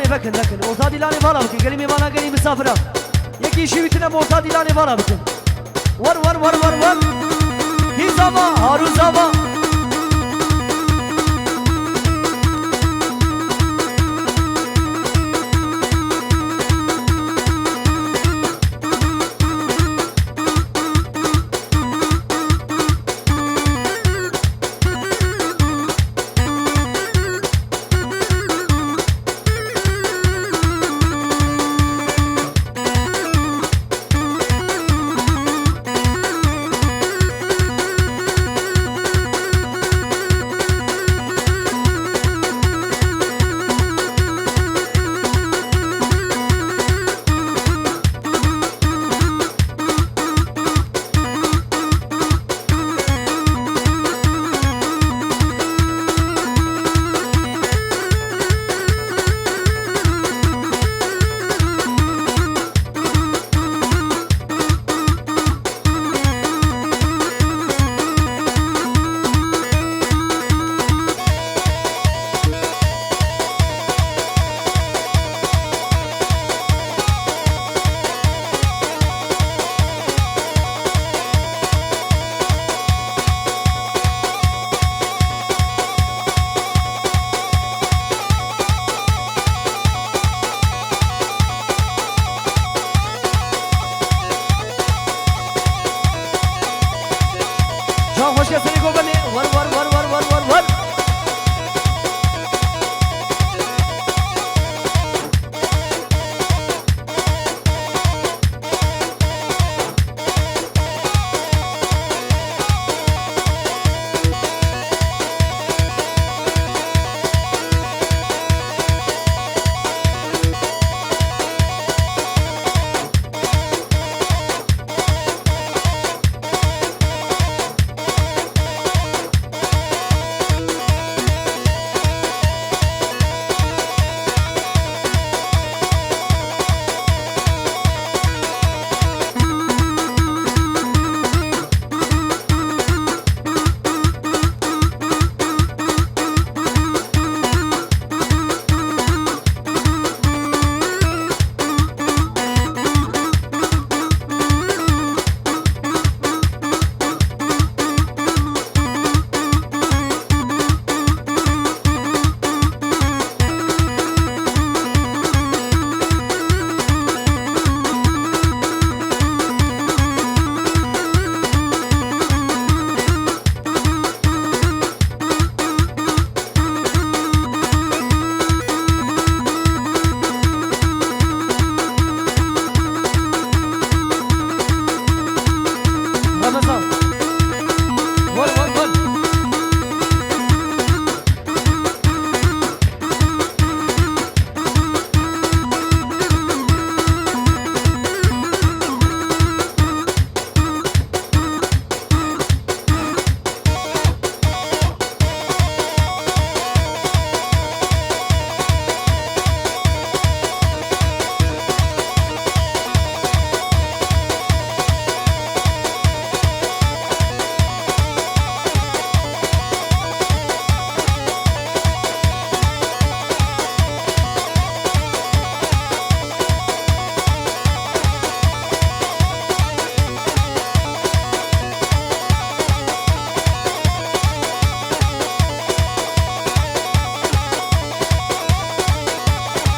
بکن نکن مرتادی لانی بالا بکن گلی میوانا گلی مسافرة یکی شویتنا مرتادی لانی بالا بکن ور ور ور ور ور هی زما هارو زما خوش کسی کو بنی ور ور ور ور ور ور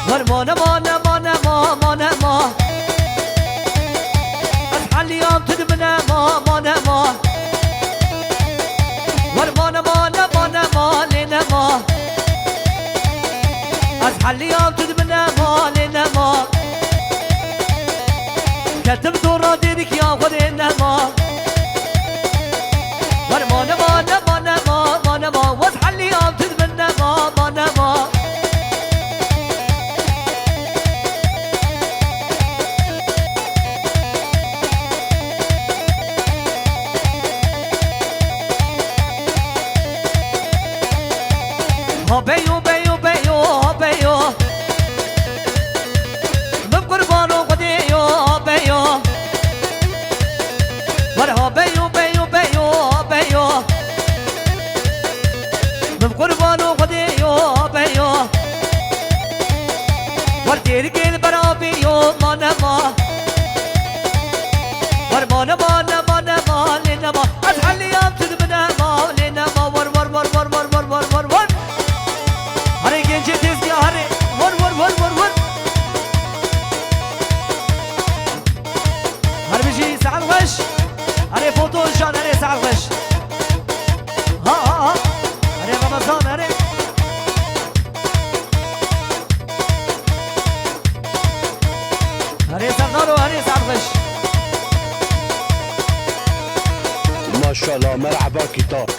ور مانه مانه مانه ما مانه ما أصحى يوم تدمنا ما مانه ما ور مانه مانه مانه ما لنا ما أصحى يوم تدمنا ما لنا ما كتب دورا ديرك يا ولنا ما ور مانه مانه مانه ما مانه ما وأصحى يوم تدمنا ما مانه ما بيو بيو بيو بيو من قربانو قديو بيو خش هري فوتو جان هري سعد خش ها هري رمضان هري هري سردارو هري سعد خش ما شاء الله مرحبا كتاب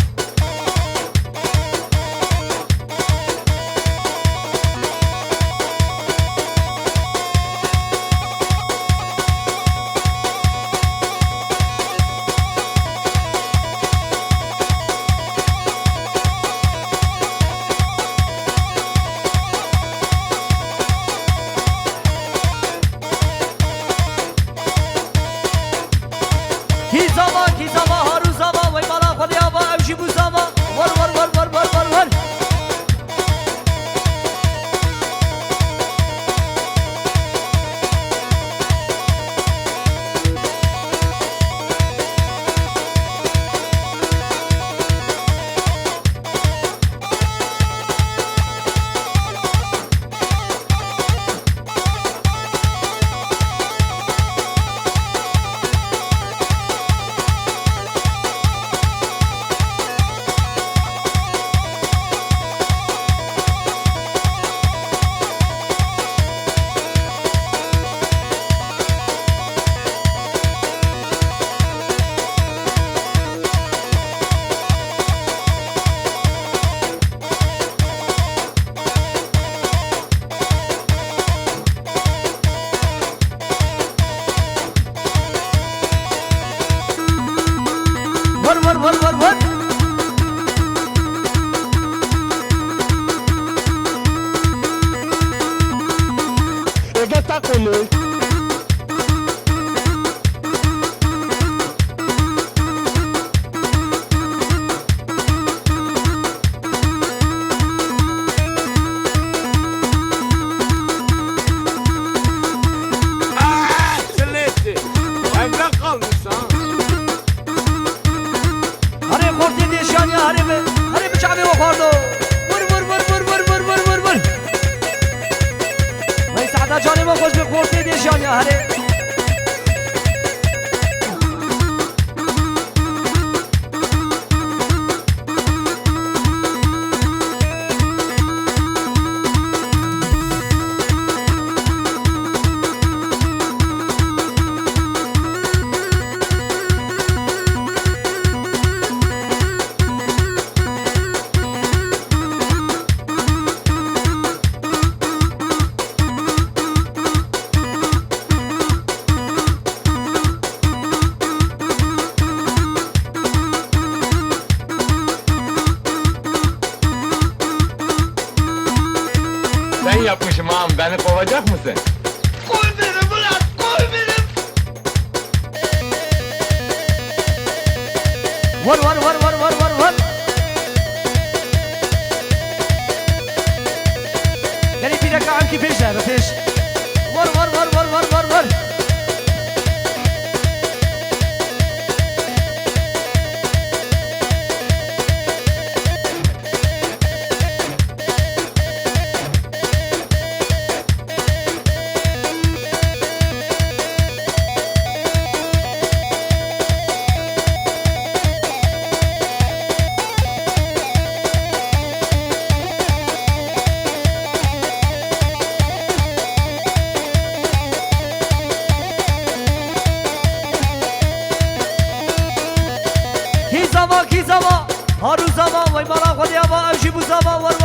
Ben yapmışım ağam, beni kovacak mısın? Koy beni ulan, koy beni! Var. Gel bir dakika amki peş ver, peş. Var. Kizama, haru zaman, vay mara khodiya ba aji bu zaman, var.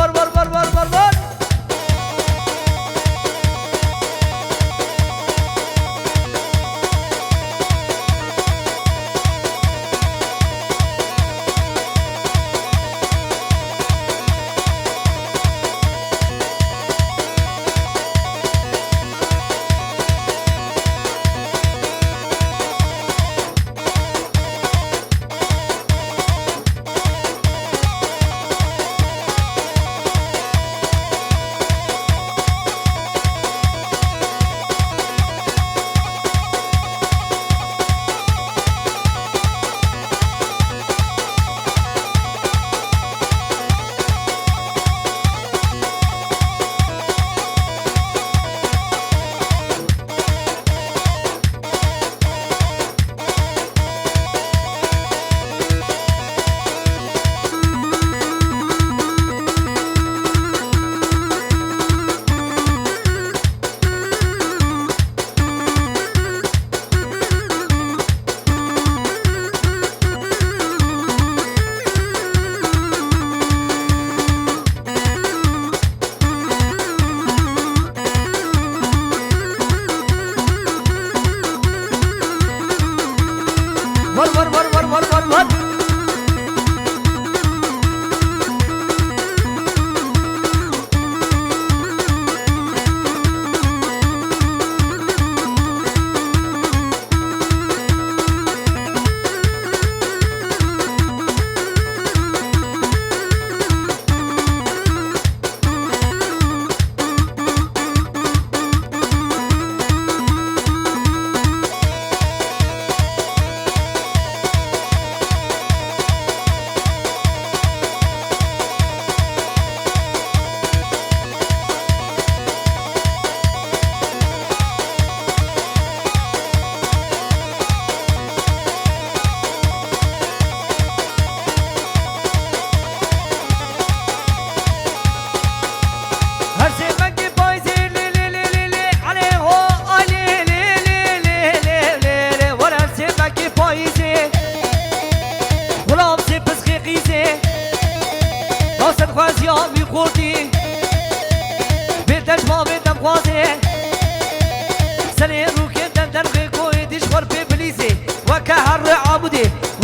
ور ور ور ور ور ور ور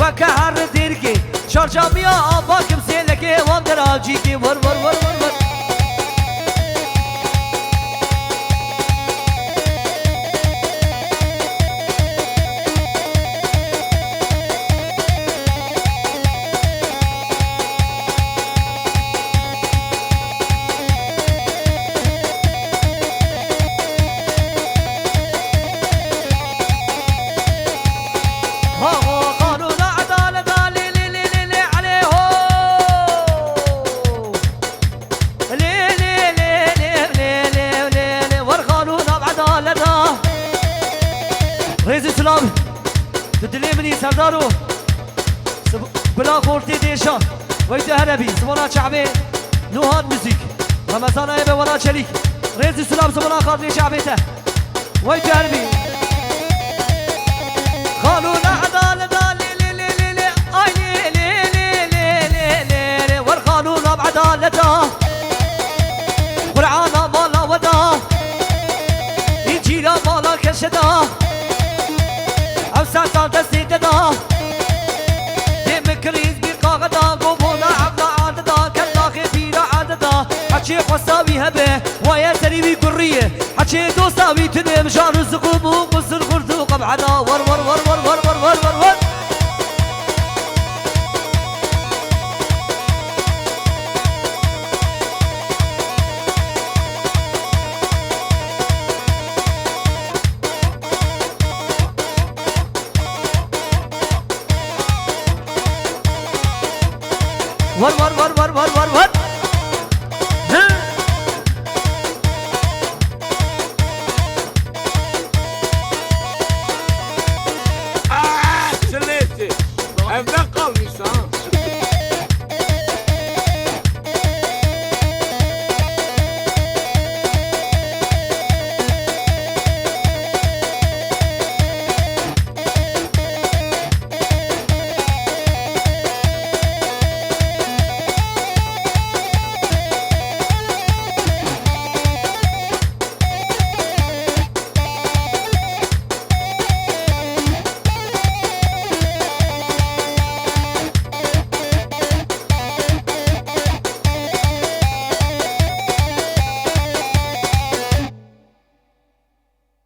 وكهر ديركي شرجام يا أباك مسيلكي ومدراجيكي ور ور ور ور ور سردارو بلا خورتي ديشان ويد هربي سمونا شعبي نوهان موزيك رمضان ايبه ولا شريك ريز سلام سمونا خاطري شعبيته ويد هربي قانون عدالة لي لي لي لي اي لي لي لي لي لي لي والقانون بعدالته قرعانا مالا ودا انجيلا مالا كشدا أوساطا دستي ددا دم كريز بقاغدا قبولا عبدا عددا كالداخل بيرا عددا حكي قصاوي هبه ويا تريبي كرية حكي دوساوي تنم جار زقوم مصر خردو قبعدا ور ور ور ور ور ور ور ور ور ور ور ور ور ور ور ور